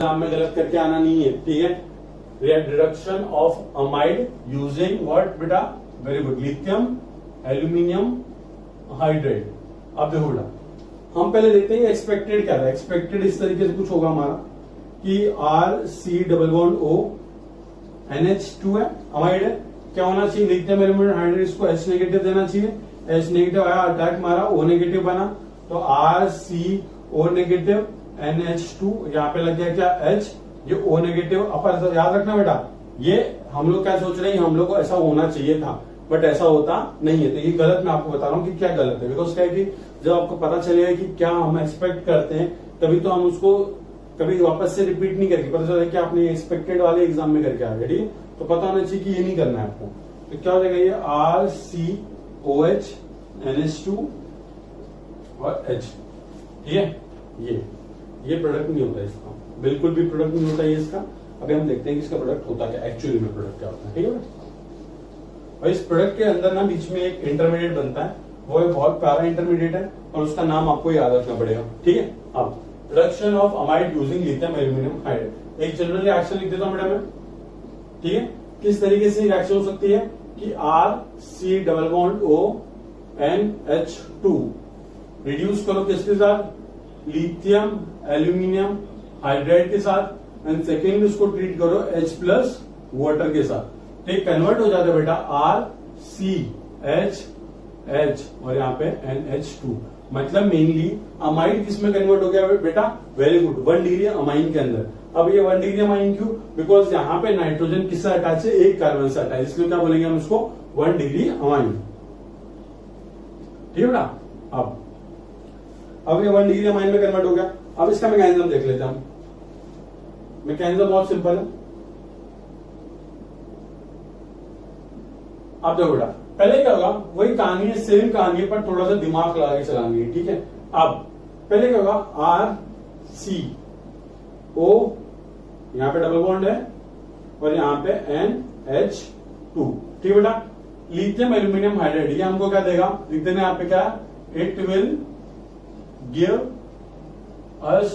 नाम में गलत करके आना नहीं है, ठीक है। Reduction of amide using what बेटा, very good, lithium aluminium hydrate. अब देखो बेटा, हम पहले देखते हैं एक्सपेक्टेड क्या था। एक्सपेक्टेड इस तरीके से कुछ होगा हमारा कि RC≡O NH2 है, अमाइड है, क्या होना चाहिए, लिथियम एल्यूमिनियम हाइड्रेट, इसको H नेगेटिव देना चाहिए। H नेगेटिव आया, अटैक मारा, O नेगेटिव बना, तो RCO नेगेटिव NH2, यहाँ पे लग गया क्या H, ये O नेगेटिव। अपन याद रखना बेटा, ये हम लोग क्या सोच रहे हैं, हम लोग को ऐसा होना चाहिए था, बट ऐसा होता नहीं है। तो ये गलत मैं आपको बता रहा हूँ कि क्या गलत है। बिकॉज क्या है कि जब आपको पता चलेगा कि क्या हम एक्सपेक्ट करते हैं, तभी तो हम उसको कभी वापस से रिपीट नहीं करके, पता चला कि आपने एक्सपेक्टेड वाले एग्जाम में करके आ गए, ठीक है। तो पता होना चाहिए कि ये नहीं करना है आपको। तो क्या हो जाएगा, ये RCOH NH2 और H, ठीक है। ये प्रोडक्ट नहीं होता इसका, बिल्कुल भी प्रोडक्ट नहीं होता ये इसका। अभी हम देखते हैं कि इसका प्रोडक्ट होता क्या, एक्चुअली में प्रोडक्ट क्या होता है, ठीक है। और इस प्रोडक्ट के अंदर ना बीच में एक इंटरमीडिएट बनता है, वो एक बहुत प्यारा इंटरमीडिएट है और उसका नाम आपको याद रखना पड़ेगा, ठीक है। अब reduction of amide using lithium aluminium hydrate, एक जनरल रिएक्शन लिख देता हूं बेटा मैं, ठीक है। किस तरीके से रिएक्शन हो सकती है कि RC≡O NH2 रिड्यूस करो किसके साथ, लिथियम एल्यूमिनियम हाइड्राइड के साथ, एंड सेकेंड उसको ट्रीट करो H प्लस वाटर के साथ, ठीक। कन्वर्ट हो जाता है बेटा RCHH और यहाँ पे NH2, मतलब मेनली अमाइड किसमें कन्वर्ट हो गया बेटा, वेरी गुड, 1 डिग्री अमाइन के अंदर। अब ये 1 डिग्री अमाइन क्यों, बिकॉज यहाँ पे नाइट्रोजन किससे अटैच है, एक कार्बन से अटैच, इसलिए क्या बोलेंगे हम इसको 1 डिग्री अमाइन, ठीक है बेटा। अब ये 1 डिग्री अमाइन में कन्वर्ट हो गया। अब इसका मैकेनिज्म देख लेते हैं हम। मैकेनिज्म बहुत सिंपल है। अब देखो बेटा, पहले क्या होगा, वही कहानी है, सेम कहानी है, पर थोड़ा सा दिमाग लगा के चलानी है, ठीक है। अब पहले क्या होगा, RCO, यहां पे डबल बॉन्ड है और यहां पे NH2, ठीक है बेटा। लिथियम एल्यूमिनियम हाइड्रेट, ये हमको क्या देगा, लिख देना यहाँ पे क्या, it will give us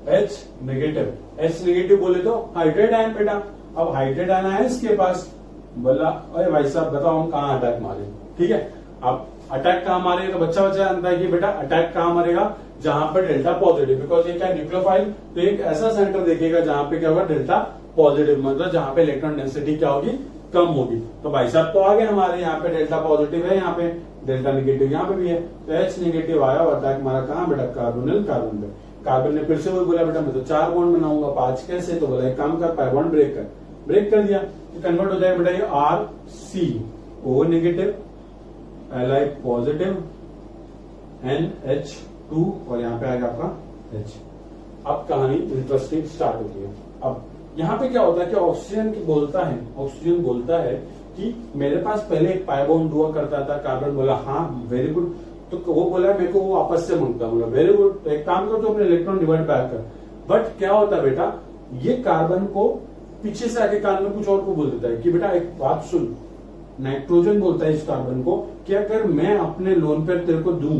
H negative. H negative बोले तो हाइड्रेट आयन बेटा। अब हाइड्रेट आयन है इसके पास, बोला अरे भाई साहब बताओ हम कहाँ अटैक मारे, ठीक है। अब अटैक कहाँ मारे, तो बच्चा जानता है कि बेटा अटैक कहाँ मारेगा, जहां पर डेल्टा पॉजिटिव, बिकॉज ये क्या न्यूक्लियोफाइल, तो एक ऐसा सेंटर देखेगा जहां पे क्या होगा, डेल्टा पॉजिटिव, मतलब जहां पे इलेक्ट्रॉन डेंसिटी क्या होगी, कम होगी। तो भाई साहब तो आगे हमारे यहाँ पे डेल्टा पॉजिटिव है, यहाँ पे डेल्टा नेगेटिव यहाँ पे भी है, तो H नेगेटिव आया और अटैक मारा कहाँ बेटा, कार्बोनिल कार्बन पे। कार्बन ने फिर से वो बोला बेटा मैं तो 4 बॉन्ड बनाऊंगा, 5 कैसे, तो बोला एक काम कर, पाई बॉन्ड ब्रेक कर दिया, तो कन्वर्ट हो जाएगा बेटा ये RCO negative Li positive NH2 और यहाँ पे आएगा आपका H। अब कहानी इंटरेस्टिंग स्टार्ट होती है। अब यहाँ पे क्या होता है कि ऑक्सीजन बोलता है कि मेरे पास पहले एक पाई बॉन्ड हुआ करता था, कार्बन बोला हाँ वेरी गुड, तो वो बोला मेरे को वो वापस से मांगता, बोला वेरी गुड, तो एक काम कर, तो अपने इलेक्ट्रॉन डिवाइड बैक कर। बट क्या होता है बेटा, ये कार्बन को पीछे से आके कान में कुछ और को बोल देता है कि बेटा एक बात सुन, नाइट्रोजन बोलता है इस कार्बन को कि अगर मैं अपने लोन पेयर तेरे को दूं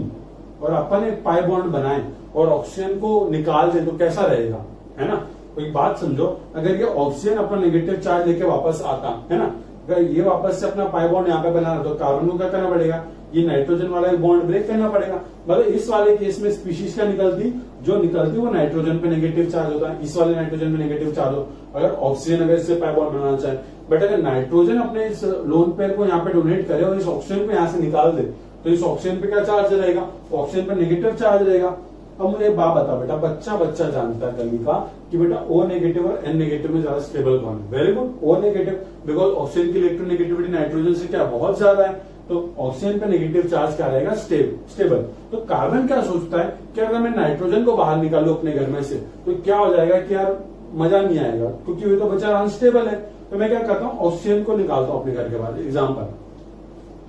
और अपन एक पाई बॉन्ड बनाए और ऑक्सीजन को निकाल दे तो कैसा रहेगा, है ना। तो एक बात समझो, अगर ये ऑक्सीजन अपना नेगेटिव चार्ज लेके वापस आता है ना, अगर ये वापस से अपना पाई बॉन्ड यहाँ पे बनाना, तो कार्बन को क्या करना पड़ेगा, ये नाइट्रोजन वाला एक बॉन्ड ब्रेक करना पड़ेगा। मतलब इस वाले केस में स्पीशीज क्या निकलती, जो निकलती वो नाइट्रोजन पे नेगेटिव चार्ज होता है, इस वाले नाइट्रोजन पे नेगेटिव चार्ज हो, अगर ऑक्सीजन अगर इससे पाई बॉन्ड बनाना चाहे। बट अगर नाइट्रोजन अपने इस लोन पेयर को यहाँ पे डोनेट करे और इस ऑक्सीजन को यहाँ से निकाल दे, तो इस ऑक्सीजन पे क्या चार्ज रहेगा, ऑक्सीजन पे नेगेटिव चार्ज रहेगा। अब मुझे एक बात बता बेटा, बच्चा जानता है कभी का कि बेटा O नेगेटिव और N नेगेटिव में ज्यादा स्टेबल कौन है, very good, O negative, because oxygen की इलेक्ट्रोनेगेटिविटी नाइट्रोजन से क्या बहुत ज्यादा है, तो ऑक्सीजन पे नेगेटिव चार्ज क्या रहेगा, स्टेबल। तो कार्बन क्या सोचता है कि अगर मैं नाइट्रोजन को बाहर निकालू अपने घर में से, तो क्या हो जाएगा कि यार मजा नहीं आएगा, क्योंकि वो तो बच्चा अनस्टेबल है। तो मैं क्या करता हूँ, ऑक्सीजन को निकालता हूँ अपने घर के बाहर। एग्जाम्पल,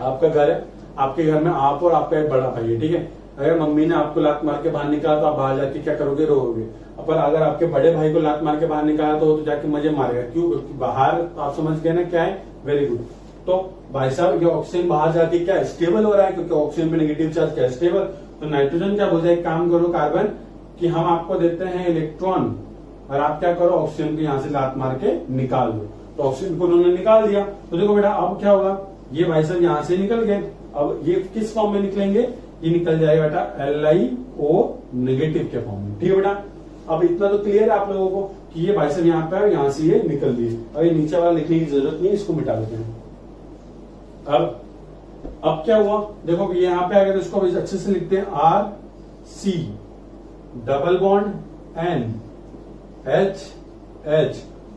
आपका घर है, आपके घर में आप और आपका एक बड़ा भाई है, ठीक है। अगर मम्मी ने आपको लात मार के बाहर निकाला तो आप बाहर जाके क्या करोगे, रोओगे। पर अगर आपके बड़े भाई को लात मार के बाहर निकाला तो जाके मजे मारेगा, क्यों, क्योंकि बाहर आप समझ गए ना क्या है, वेरी गुड। तो भाई साहब ये ऑक्सीजन बाहर जाके क्या स्टेबल हो रहा है, क्योंकि ऑक्सीजन पे नेगेटिव चार्ज क्या स्टेबल। तो नाइट्रोजन क्या बोलता है, एक काम करो कार्बन कि हम आपको देते हैं इलेक्ट्रॉन और आप क्या करो, ऑक्सीजन को यहाँ से लात मार के निकाल दो। तो ऑक्सीजन को उन्होंने निकाल दिया, तो देखो बेटा अब क्या होगा, ये भाई साहब यहाँ से निकल गए। अब ये किस फॉर्म में निकलेंगे, ये निकल जाएगा बेटा LiO नेगेटिव के फॉर्म में। ठीक है बेटा, अब इतना तो क्लियर है आप लोगों को कि ये भाई साहब यहाँ पे है, यहाँ से ये निकल दिए। अब ये नीचे वाला लिखने की जरूरत नहीं है, इसको मिटा देते हैं। अब क्या हुआ, देखो ये यहाँ पे आ गया, तो इसको अच्छे से लिखते हैं RC डबल बॉन्ड NH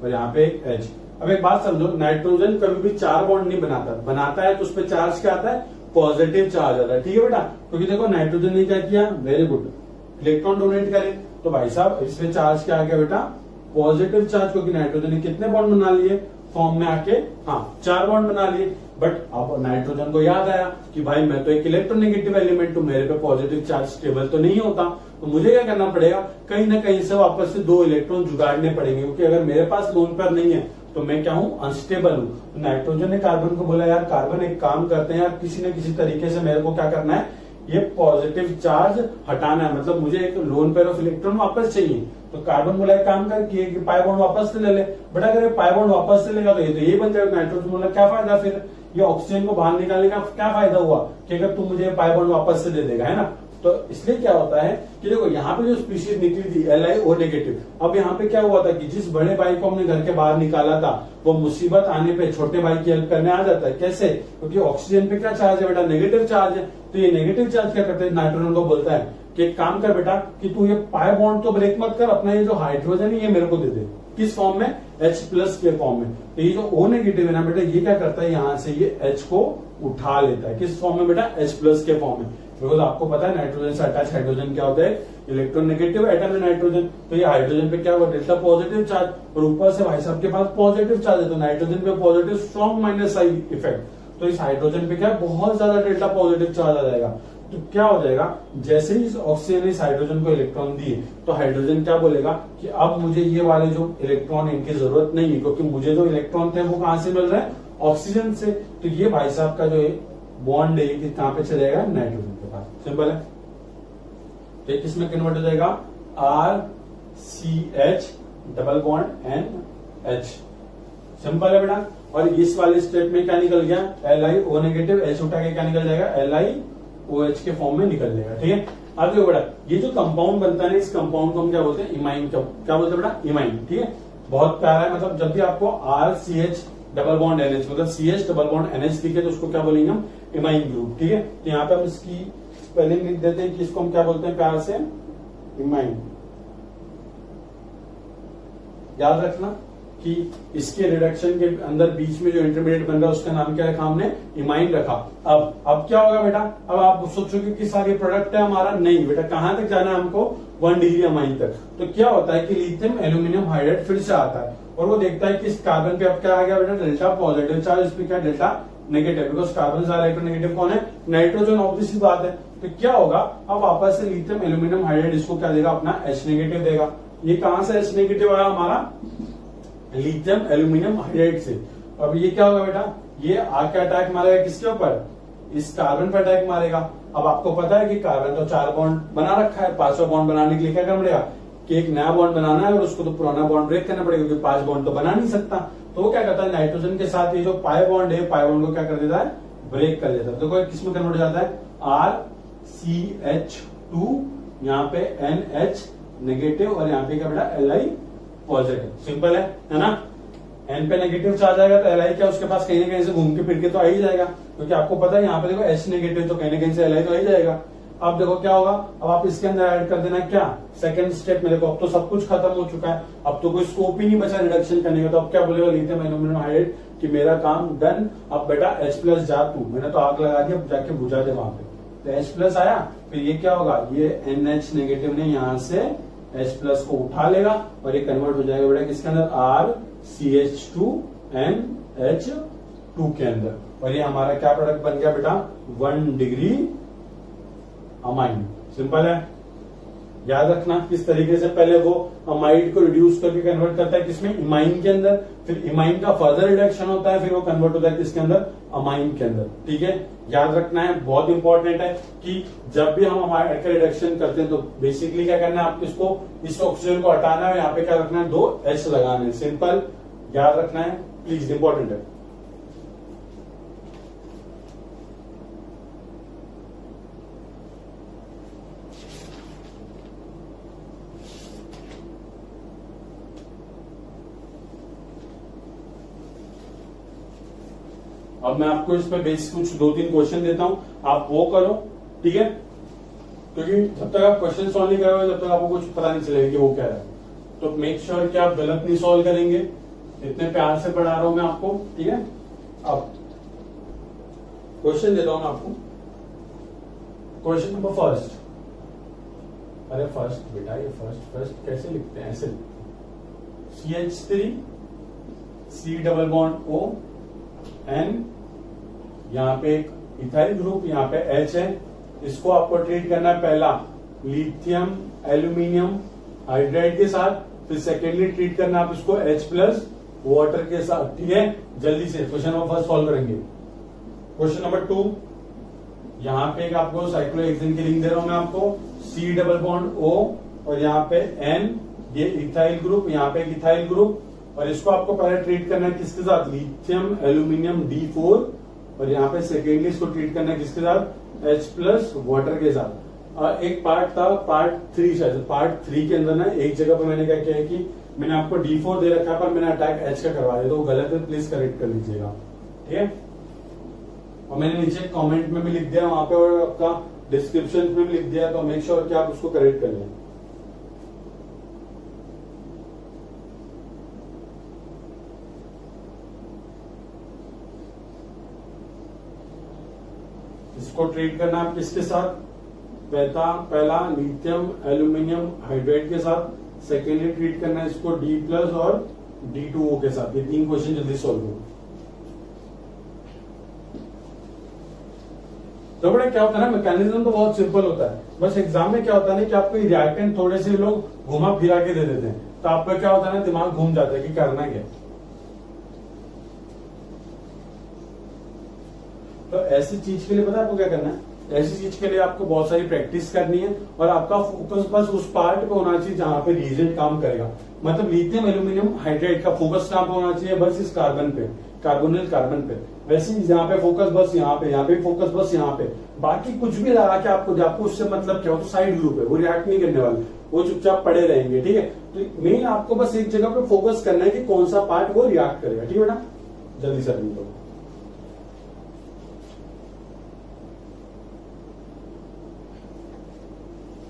और यहाँ पे एक H। अब एक बात समझो, नाइट्रोजन कभी भी 4 बॉन्ड नहीं बनाता है, तो उस पर चार्ज क्या आता है, पॉजिटिव चार्ज आता है। ठीक है बेटा, क्योंकि देखो नाइट्रोजन ने क्या किया, वेरी गुड, इलेक्ट्रॉन डोनेट करे, तो भाई साहब इसमें चार्ज क्या आ गया बेटा, पॉजिटिव चार्ज, क्योंकि नाइट्रोजन ने कितने बॉन्ड बना लिए फॉर्म में आके, हाँ 4 बॉन्ड बना लिए। बट अब नाइट्रोजन को याद आया कि भाई मैं तो एक इलेक्ट्रोनेगेटिव एलिमेंट हूं, मेरे पे पॉजिटिव चार्ज स्टेबल तो नहीं होता, तो मुझे क्या करना पड़ेगा, कहीं ना कहीं से वापस से 2 इलेक्ट्रॉन जुगाड़ने पड़ेंगे, क्योंकि अगर मेरे पास लोन पेयर नहीं है तो मैं क्या हूं, अनस्टेबल हूं। तो नाइट्रोजन ने कार्बन को बोला, यार कार्बन एक काम करते हैं यार, किसी न किसी तरीके से मेरे को क्या करना है, ये पॉजिटिव चार्ज हटाना है, मतलब मुझे एक लोन पेयर ऑफ इलेक्ट्रॉन वापस चाहिए। तो कार्बन बोला एक काम कर कि पाई बॉन्ड वापस से ले ले। बट अगर ये पाई बॉन्ड वापस से लेगा तो ये बन जाएगा। नाइट्रोजन बोला क्या फायदा, फिर ये ऑक्सीजन को बाहर निकालने का क्या फायदा हुआ कि अगर तुम मुझे पाई बॉन्ड वापस से दे देगा, है ना। तो इसलिए क्या होता है कि देखो यहाँ पे जो स्पीशीज निकली थी LiO नेगेटिव, अब यहाँ पे क्या हुआ था कि जिस बड़े भाई को हमने घर के बाहर निकाला था, वो मुसीबत आने पे छोटे भाई की हेल्प करने आ जाता है। कैसे, क्योंकि ऑक्सीजन पे क्या चार्ज है बेटा, नेगेटिव चार्ज है। तो ये नेगेटिव चार्ज क्या करते हैं, नाइट्रोजन को बोलता है कि एक काम कर बेटा कि तू ये पाई बॉन्ड तो ब्रेक मत कर, अपना ये जो हाइड्रोजन है ये मेरे को दे दे। किस फॉर्म में, H+ के फॉर्म में। तो ये जो O नेगेटिव है ना बेटा, ये क्या करता है, यहाँ से ये H को उठा लेता है। किस फॉर्म में बेटा, H+ के फॉर्म में। बिकॉज आपको पता है नाइट्रोजन से अटैच हाइड्रोजन क्या होता है, इलेक्ट्रोनेगेटिव एटम है नाइट्रोजन। तो ये हाइड्रोजन पे क्या हुआ, डेल्टा पॉजिटिव चार्ज, और ऊपर से भाई साहब के पास पॉजिटिव चार्ज है, तो नाइट्रोजन पे positive strong minus sign effect. तो इस हाइड्रोजन पे क्या बहुत ज्यादा डेल्टा पॉजिटिव चार्ज आ जाएगा। तो क्या हो जाएगा, जैसे ही ऑक्सीजन इस हाइड्रोजन को इलेक्ट्रॉन दिए, तो हाइड्रोजन क्या बोलेगा कि अब मुझे ये वाले जो इलेक्ट्रॉन इनकी जरूरत नहीं है, क्योंकि मुझे जो इलेक्ट्रॉन थे वो कहां से मिल रहे हैं, ऑक्सीजन से। तो ये भाई साहब का जो बॉन्ड है कि कहां पे चलेगा, नाइट्रोजन के पास। सिंपल है। तो किसमें कन्वर्ट हो जाएगा, RCH double bond NH। Simple है बेटा। और इस वाले स्टेप में क्या निकल गया, LiO नेगेटिव, H उठा के क्या निकल जाएगा, LiOH के फॉर्म में निकल जाएगा। ठीक है। अब देखो बेटा, ये जो कंपाउंड बनता है, इस कंपाउंड को हम क्या बोलते हैं, इमाइन। क्या बोलते हैं बेटा, इमाइन। ठीक है, बहुत प्यारा है। मतलब जब भी आपको RCH डबल बॉन्ड NH, मतलब CH डबल बॉन्ड NH दिखे तो उसको क्या बोलेंगे हम, इमाइन ग्रुप। ठीक है, तो यहाँ पे हम इसकी स्पेलिंग लिख देते हैं कि इसको हम क्या बोलते हैं प्यार से, इमाइन। याद रखना कि इसके रिडक्शन के अंदर बीच में जो इंटरमीडिएट बन रहा है उसका नाम क्या रखा हमने, इमाइन रखा। अब क्या होगा बेटा, अब आप सोचोगे कि सारी प्रोडक्ट है हमारा, नहीं बेटा, कहां तक जाना है हमको, 1 डिग्री अमाइन तक। तो क्या होता है कि लिथियम एल्यूमिनियम हाइड्राइड फिर से आता है और वो देखता है कि इस कार्बन पे अब क्या आ गया बेटा, डेल्टा पॉजिटिव चार्ज, इस पे क्या डेल्टा नेगेटिव, बिकॉज कार्बन ज्यादा इलेक्ट्रोनेगेटिव कौन है, नाइट्रोजन। ऑब्वियस बात है। तो क्या होगा, अब वापस से लिथियम एल्यूमिनियम हाइड्राइड इसको क्या देगा, अपना H नेगेटिव देगा। ये कहां से H नेगेटिव आया हमारा, लिथियम एल्यूमिनियम हाइड्राइड से। अब ये क्या होगा बेटा, ये आके अटैक मारेगा किसके ऊपर, इस कार्बन पर अटैक मारेगा। अब आपको पता है कि कार्बन तो 4 बॉन्ड बना रखा है, 5वां बॉन्ड बनाने के लिए क्या करना पड़ेगा कि एक नया बॉन्ड बनाना है और उसको तो पुराना बॉन्ड ब्रेक करना पड़ेगा, क्योंकि 5 बॉन्ड तो बना नहीं सकता। तो वो क्या करता है, नाइट्रोजन के साथ ये जो पाई बॉन्ड है, पाई बॉन्ड को क्या कर देता है, ब्रेक कर देता है। तो कोई किसमें कन्वर्ट हो जाता है, RCH2, यहाँ पे NH नेगेटिव और यहाँ पे क्या बेटा, Li पॉजिटिव। सिंपल है ना। N पे नेगेटिव चार्ज आएगा तो Li क्या उसके पास कहीं ना कहीं से घूम के फिर के तो आ ही जाएगा, क्योंकि आपको पता है यहाँ पे देखो H नेगेटिव, तो कहीं ना कहीं से Li तो आ ही जाएगा। अब देखो क्या होगा, अब आप इसके अंदर ऐड कर देना क्या, सेकंड स्टेप में। देखो अब तो सब कुछ खत्म हो चुका है, अब तो कोई स्कोप ही नहीं बचा रिडक्शन करने का। तो अब क्या बोलेगा लिथियम एल्यूमिनियम हाइड्राइड कि मेरा काम डन, अब बेटा H+ जा तू, मैंने तो आग लगा दी, अब जाके बुझा दे वहां पे। तो H+ आया, फिर ये क्या होगा, ये NH नेगेटिव ने यहाँ से H+ को उठा लेगा और ये कन्वर्ट हो जाएगा बेटा किसके अंदर, RCH2NH2 के अंदर। और ये हमारा क्या प्रोडक्ट बन गया बेटा, 1 डिग्री अमाइन। सिंपल है। याद रखना किस तरीके से पहले वो अमाइड को रिड्यूस करके कन्वर्ट करता है किसमें, इमाइन के अंदर, फिर इमाइन का फर्दर रिडक्शन होता है, फिर वो कन्वर्ट होता है किसके अंदर, अमाइन के अंदर। ठीक है, याद रखना है, बहुत इंपॉर्टेंट है कि जब भी हम अमाइड का रिडक्शन करते हैं तो बेसिकली क्या करना है, आपको इसको इस ऑक्सीजन को हटाना है, यहाँ पे क्या रखना है, 2 H लगाने, सिंपल याद रखना है, प्लीज, इंपॉर्टेंट है। अब मैं आपको इस पे बेसिक कुछ 2-3 क्वेश्चन देता हूं, आप वो करो। ठीक है, क्योंकि जब तक आप क्वेश्चन सॉल्व नहीं करोगे जब तक आपको कुछ पता नहीं चलेगा कि वो क्या है। तो मेक श्योर कि आप गलत नहीं सॉल्व करेंगे, इतने प्यार से पढ़ा रहा हूं मैं आपको। ठीक है, अब क्वेश्चन देता हूं मैं आपको। क्वेश्चन नंबर फर्स्ट, अरे फर्स्ट बेटा, ये फर्स्ट कैसे लिखते हैं, ऐसे लिखते हैं, CH3 C double bond O N, यहाँ पे एक इथाइल ग्रुप, यहाँ पे H है, इसको आपको ट्रीट करना है पहला लिथियम एल्यूमिनियम हाइड्राइड के साथ, फिर सेकेंडली ट्रीट करना आप इसको H प्लस वाटर के साथ। ठीक है, जल्दी से क्वेश्चन नंबर फर्स्ट सॉल्व करेंगे। क्वेश्चन नंबर 2, यहाँ पे एक आपको साइक्लोहेक्सेन की रिंग दे रहा हूं मैं आपको, C डबल बॉन्ड O और यहाँ पे N, ये इथाइल ग्रुप, यहाँ पे एक इथाइल ग्रुप, और इसको आपको पहले ट्रीट करना है किसके साथ, लिथियम एल्यूमिनियम D4, और यहाँ पे सेकेंडली इसको ट्रीट करना है किसके साथ, H प्लस वाटर के साथ। एक पार्ट था, पार्ट 3 शायद, पार्ट 3 के अंदर ना एक जगह पर मैंने क्या किया है कि मैंने आपको D4 दे रखा है पर मैंने अटैक H का करवा दिया, तो वो गलत है, प्लीज करेक्ट कर लीजिएगा। ठीक है, और मैंने नीचे कमेंट में भी लिख दिया वहां पे और आपका डिस्क्रिप्शन में भी लिख दिया, तो मेक श्योर कि आप उसको करेक्ट कर लें। इसको ट्रीट करना है किसके साथ, पहला लिथियम एल्यूमिनियम हाइड्राइड के साथ, सेकेंडली ट्रीट करना है इसको D प्लस और D2O के साथ। ये 3 क्वेश्चन जल्दी सॉल्व करो। तो बड़ा क्या होता है ना, मैकेनिज्म तो बहुत सिंपल होता है, बस एग्जाम में क्या होता है ना कि आपको रिएक्टेंट थोड़े से लोग घुमा फिरा के दे देते हैं, तो आपका क्या होता है ना, दिमाग घूम जाता है कि करना क्या। तो ऐसी चीज के लिए पता है आपको क्या करना है, ऐसी चीज के लिए आपको बहुत सारी प्रैक्टिस करनी है और आपका फोकस बस उस पार्ट पे होना चाहिए जहां पे रिएजेंट काम करेगा। मतलब लिथियम एल्यूमिनियम हाइड्राइड का फोकस कहां पे होना चाहिए, बस इस कार्बन पे, कार्बोनिल कार्बन पे। वैसे ही यहाँ पे फोकस बस यहाँ पे फोकस बस यहाँ पे, बाकी कुछ भी लगा के आपको उससे मतलब क्या हो, तो साइड ग्रुप है, वो रिएक्ट नहीं करने वाले, वो चुपचाप पड़े रहेंगे। ठीक है, तो मेन आपको बस एक जगह पे फोकस करना है कि कौन सा पार्ट वो रिएक्ट करेगा। ठीक है बेटा, जल्दी से अटेंड करो।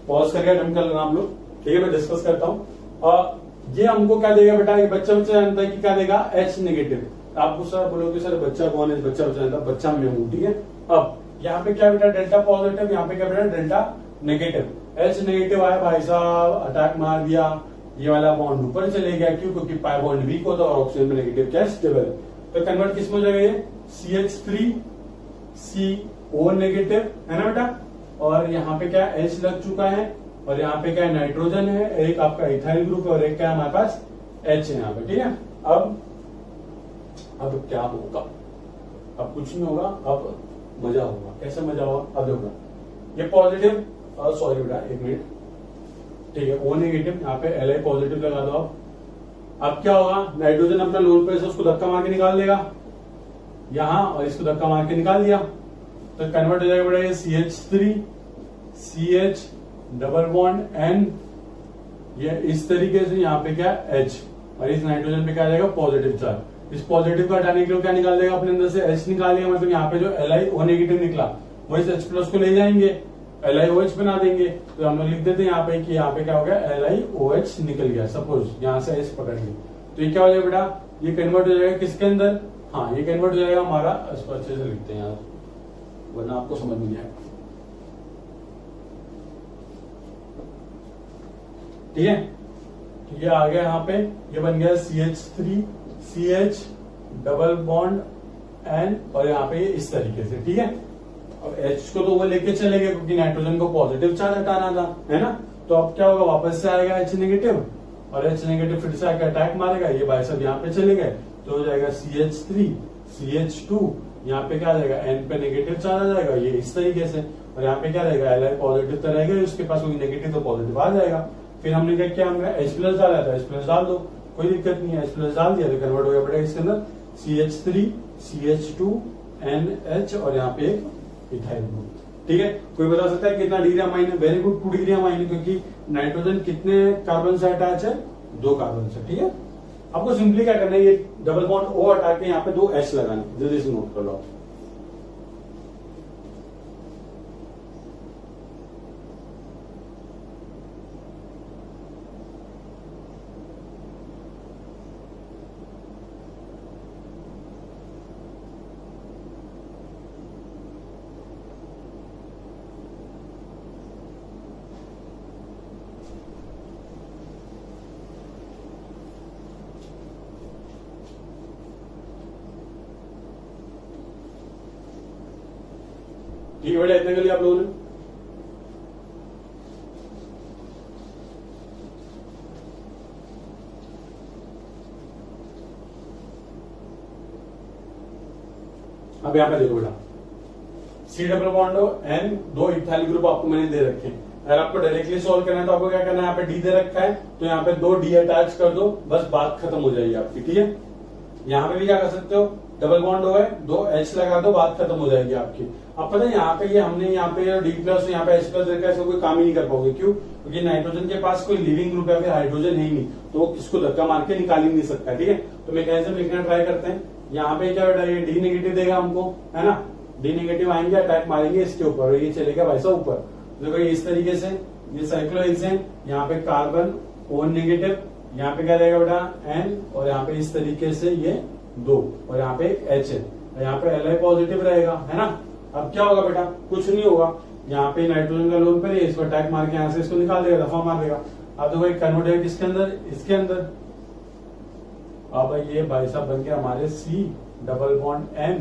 पॉज करके अटेम्प्ट कर लेना आप लोग। ठीक है, मैं डिस्कस करता हूँ। ये हमको क्या देगा बेटा, ये बच्चा जानता है कि क्या देगा, H नेगेटिव। आपको सर बोलोगे सर बच्चा कौन है, बच्चा जानता, बच्चा मैं हूँ। ठीक है, अब यहाँ पे क्या बेटा डेल्टा पॉजिटिव, यहाँ पे क्या बेटा डेल्टा नेगेटिव। H नेगेटिव आया भाई साहब, अटैक मार दिया, ये वाला बॉन्ड ऊपर चले गया, क्यों, क्योंकि पाई बॉन्ड वीक होता है और ऑक्सीजन में नेगेटिव क्या स्टेबल है। तो कन्वर्ट किस में हो जाएगा, ये CH3 CO नेगेटिव है ना बेटा, और यहाँ पे क्या H लग चुका है, और यहाँ पे क्या नाइट्रोजन है, एक आपका इथाइल ग्रुप है और एक क्या हमारे पास H है यहाँ पे। ठीक है, अब क्या होगा, अब कुछ नहीं होगा, अब मजा होगा। कैसे मजा होगा, अब देखो ये पॉजिटिव, सॉरी बेटा एक मिनट, ठीक है, O नेगेटिव, यहाँ पे Li पॉजिटिव लगा दो आप। अब क्या होगा, नाइट्रोजन अपना लोन पे से उसको धक्का मार के निकाल देगा यहाँ, और इसको धक्का मार के निकाल दिया, तो कन्वर्ट हो जाएगा बेटा ये CH3 CH double bond N, ये इस तरीके से यहाँ पे क्या H, और इस नाइट्रोजन पे क्या आ जाएगा पॉजिटिव चार्ज। इस पॉजिटिव को हटाने के लिए क्या निकाल देगा अपने अंदर से, H निकाल लिया, मतलब यहाँ पे जो LiO नेगेटिव निकला वो इस H प्लस को ले जाएंगे, LiOH बना देंगे। तो हम लोग लिख देते हैं यहाँ पे कि यहाँ पे क्या हो गया, LiOH निकल गया, सपोज यहाँ से H पकड़ लिया, तो ये क्या हो जाएगा बेटा, ये कन्वर्ट हो जाएगा किसके अंदर, हाँ ये कन्वर्ट हो जाएगा हमारा, इसको अच्छे से लिखते हैं यार वरना आपको समझ में नहीं आएगा। ठीक है, तो ये आ गया यहाँ पे, ये बन गया CH3 CH double bond N, और यहाँ पे ये इस तरीके से। ठीक है, अब H को तो वो लेके चले गए क्योंकि नाइट्रोजन को पॉजिटिव चार्ज हटाना था, है ना, तो अब क्या होगा, वापस से आएगा H नेगेटिव, और H नेगेटिव फिर से आकर अटैक मारेगा, ये भाई सब यहाँ पे चले गए, तो हो जाएगा CH3 CH2, यहाँ पे क्या आ जाएगा, N पे नेगेटिव चार्ज आ जाएगा, ये इस तरीके से, और यहाँ पे क्या रहेगा, Li पॉजिटिव तो रहेगा, उसके पास कोई नेगेटिव तो पॉजिटिव आ जाएगा। फिर हमने क्या किया, हमने H प्लस डाला था, H प्लस डाल दो, कोई दिक्कत नहीं है, H प्लस डाल दिया तो कन्वर्ट हो गया बेटा इसके अंदर CH3 CH2 NH, और यहाँ पे एक इथाइल ग्रुप। ठीक है, कोई बता सकता है कितना डिग्री अमाइन है? वेरी गुड, 2 डिग्री अमाइन है, क्योंकि नाइट्रोजन कितने कार्बन से अटैच है, 2 कार्बन से। ठीक है, आपको सिंपली क्या करना है, ये डबल बॉन्ड O हटा के यहाँ पे 2 H लगाने, जल्दी से नोट कर लो। ठीक है बेटा, इतने के लिए आप लोगों ने अब यहाँ पे देखो बेटा, C double bond N 2 ethyl group आपको मैंने दे रखे हैं। अगर आपको डायरेक्टली सॉल्व करना है तो आपको क्या करना है, यहाँ पे D दे रखा है तो यहाँ पे 2 D अटैच कर दो, बस बात खत्म हो जाएगी आपकी। ठीक है, यहाँ पे भी क्या कर सकते हो, डबल बॉन्ड हो है, 2 H लगा दो, बात खत्म हो जाएगी आपकी। अब पता है यहाँ पे ये हमने यहाँ पे D प्लस यहाँ पे H प्लस रखा है, कोई काम ही नहीं कर पाओगे। क्यों? क्योंकि नाइट्रोजन के पास कोई लिविंग ग्रुप है, फिर हाइड्रोजन है ही नहीं, तो वो किसको धक्का मार के निकाल ही नहीं सकता। ठीक है, तो मैकेनिज्म लिखना ट्राई करते हैं। यहाँ पे क्या बेटा, ये D नेगेटिव देगा हमको, है ना, D नेगेटिव आएंगे, अटैक मारेंगे इसके ऊपर, और ये चलेगा वैसा ऊपर। देखो इस तरीके से ये साइक्लोहेक्सेन, यहाँ पे कार्बन O नेगेटिव, यहाँ पे क्या रहेगा बेटा N, और यहाँ पे इस तरीके से ये 2, और यहाँ पे H है, यहाँ पे Li पॉजिटिव रहेगा, है ना। अब क्या होगा बेटा, कुछ नहीं होगा, यहाँ पे नाइट्रोजन का लोन पर इसको अटैक मार के यहाँ से इसको निकाल देगा, दफा मार देगा। अब देखो एक कन्वर्ट है किसके अंदर, इसके अंदर। अब ये भाई साहब बन गया हमारे C डबल बॉन्ड N,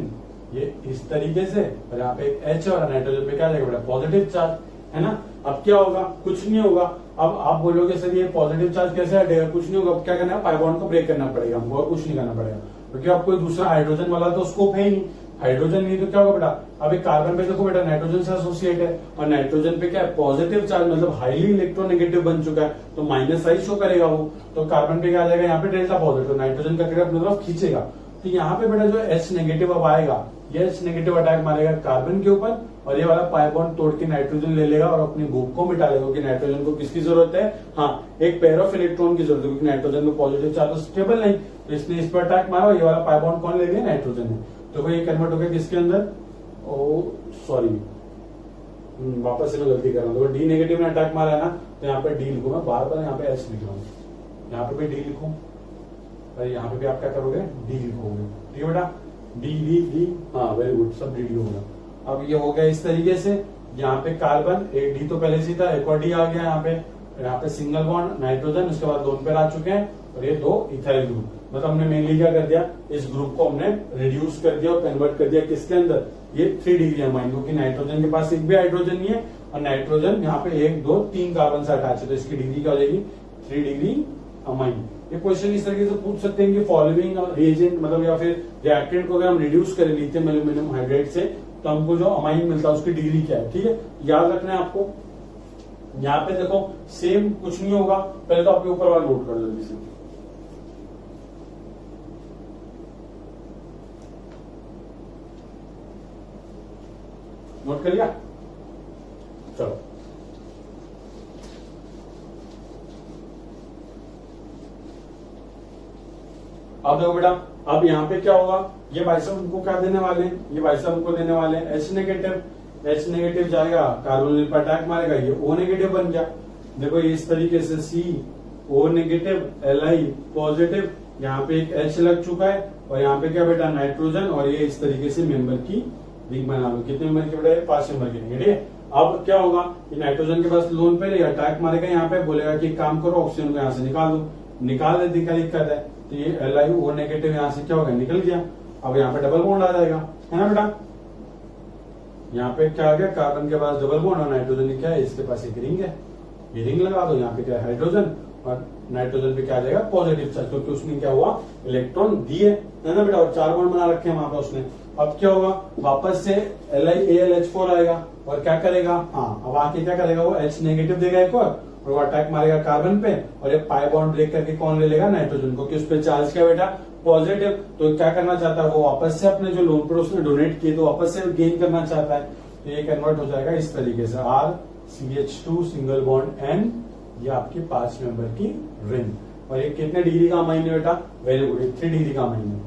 ये इस तरीके से, और यहाँ पे एक H, और नाइट्रोजन पे क्या जाएगा बेटा, पॉजिटिव चार्ज, है ना। अब क्या होगा, कुछ नहीं होगा। अब आप बोलोगे सर ये पॉजिटिव चार्ज कैसे हटेगा, कुछ नहीं होगा। अब क्या करना है, पाई बॉन्ड को ब्रेक करना पड़ेगा हमको, और कुछ नहीं करना पड़ेगा, क्योंकि अब कोई दूसरा हाइड्रोजन वाला तो स्कोप है ही नहीं। हाइड्रोजन नहीं तो क्या होगा बेटा, अब एक कार्बन पे देखो बेटा नाइट्रोजन से एसोसिएट है, और नाइट्रोजन पे क्या है, पॉजिटिव चार्ज, मतलब हाईली इलेक्ट्रोनेगेटिव बन चुका है, तो माइनस साइज शो करेगा वो। तो कार्बन पे क्या आ जाएगा, यहाँ पे डेल्टा पॉजिटिव, नाइट्रोजन का अपनी तरफ खींचेगा। तो यहाँ पे बेटा जो H नेगेटिव अब आएगा, ये H नेगेटिव अटैक मारेगा कार्बन के ऊपर, और ये वाला पाई बॉन्ड तोड़ के नाइट्रोजन ले लेगा और अपनी ग्रुप को मिटा लेगा। कि नाइट्रोजन को किसकी जरूरत है, हाँ, एक पेयर ऑफ इलेक्ट्रॉन की जरूरत है, क्योंकि नाइट्रोजन में पॉजिटिव चार्ज स्टेबल नहीं, तो इसने इस पर अटैक मारा, ये वाला पाई बॉन्ड कौन ले लिया, नाइट्रोजन है। तो ये कन्वर्ट हो गया किसके अंदर, ओ सॉरी, वापस से मैं गलती कर रहा हूँ। तो D नेगेटिव ने अटैक मारा है ना, तो यहाँ पे D लिखूं, मैं बार बार यहाँ पे H लिख रहा हूँ, यहाँ पे भी D लिखूं, और यहाँ पे भी आप क्या करोगे, D लिखोगे। ठीक है बेटा, D, हाँ वेरी गुड, सब D होगा। अब ये हो गया इस तरीके से, यहाँ पे कार्बन, एक D तो पहले से था, एक और D आ गया यहाँ पे सिंगल बॉन्ड नाइट्रोजन, उसके बाद लोन पेयर आ चुके हैं, और ये 2 इथाइल ग्रुप। मतलब हमने मेनली क्या कर दिया, इस ग्रुप को हमने रिड्यूस कर दिया और कन्वर्ट कर दिया किसके अंदर, ये 3 डिग्री अमाइन, क्योंकि नाइट्रोजन के पास एक भी हाइड्रोजन नहीं है, और नाइट्रोजन यहाँ पे 1, 2, 3 कार्बन से अटैच है, तो इसकी डिग्री क्या हो जाएगी, 3 डिग्री अमाइन। ये क्वेश्चन इस तरीके से पूछ सकते हैं कि फॉलोइंग रिएजेंट, मतलब या फिर रिएक्टेंट को अगर हम रिड्यूस करें लिथियम एल्यूमिनियम हाइड्रेट से, तो हमको जो अमाइन मिलता है उसकी डिग्री क्या है। ठीक है, याद रखना है आपको। यहाँ पे देखो सेम कुछ नहीं होगा, पहले तो आपके ऊपर वाला नोट कर जल्दी से। नोट कर लिया, चलो अब देखो बेटा, अब यहाँ पे क्या होगा, ये भाई साहब उनको क्या देने वाले हैं, ये भाई साहब उनको देने वाले हैं H नेगेटिव जाएगा, कार्बन पर अटैक मारेगा, ये O नेगेटिव बन गया। देखो ये इस तरीके से C O negative Li positive, यहाँ पे एक H लग चुका है, और यहाँ पे क्या बेटा नाइट्रोजन, और ये इस तरीके से मेंबर की रिंग बना लो। कितने मेंबर की बेटा, 5 मेंबर की रिंग। ठीक है, अब क्या होगा, ये नाइट्रोजन के पास लोन पे अटैक मारेगा, यहाँ पे बोलेगा कि काम करो ऑक्सीजन को यहाँ से निकाल दो, निकाल दे, दिक्कत है, तो ये Li O नेगेटिव यहाँ से क्या होगा, निकल गया। अब यहाँ पे डबल बॉन्ड आ जाएगा, है ना बेटा, यहाँ पे क्या आ गया, कार्बन के पास डबल बॉन्ड, और नाइट्रोजन क्या है, इसके पास एक रिंग है। ये रिंग लगा दो, यहाँ पे क्या है हाइड्रोजन, और नाइट्रोजन पे क्या आ जाएगा पॉजिटिव चार्ज, क्योंकि उसने क्या हुआ इलेक्ट्रॉन दिए है ना बेटा, और 4 बॉन्ड बना रखे हैं वहां पे उसने। अब क्या होगा, वापस से LiAlH4 आएगा और क्या करेगा, हाँ अब आके क्या करेगा, वो H नेगेटिव देगा एक और वो अटैक मारेगा कार्बन पे, और ये पाई बॉन्ड ब्रेक करके कौन ले लेगा, नाइट्रोजन को, कि उस पर चार्ज क्या बेटा पॉजिटिव। तो क्या करना चाहता है वो, वापस से अपने जो लोन पर उसने डोनेट किए तो वापस से गेन करना चाहता है, तो ये कन्वर्ट हो जाएगा इस तरीके से RCH2 सिंगल बॉन्ड N, ये आपकी 5 नंबर की रिंग। और ये कितने डिग्री का अमाइन है बेटा, वेरी गुड, 3 डिग्री का अमाइन है।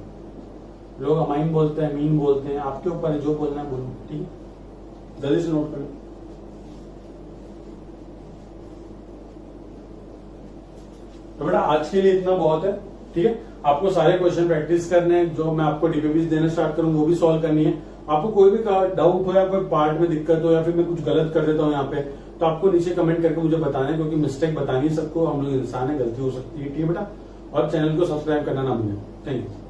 लोग अमाइन बोलते हैं, मीन बोलते हैं, आपके ऊपर है, जो बोलना है बोलो, ठीक है, जल्दी से नोट करो। तो बेटा आज के लिए इतना बहुत है, ठीक है। आपको सारे क्वेश्चन प्रैक्टिस करने हैं, जो मैं आपको डीपीपी देना स्टार्ट करूंगा वो भी सॉल्व करनी है। आपको कोई भी डाउट हो या कोई पार्ट में दिक्कत हो या फिर मैं कुछ गलत कर देता हूँ यहाँ पे, तो आपको नीचे कमेंट करके मुझे बताना है, क्योंकि मिस्टेक बतानी सबको, हम लोग इंसान है, गलती हो सकती है, ठीक है बेटा। और चैनल को सब्सक्राइब करना ना भूलें। Thank you.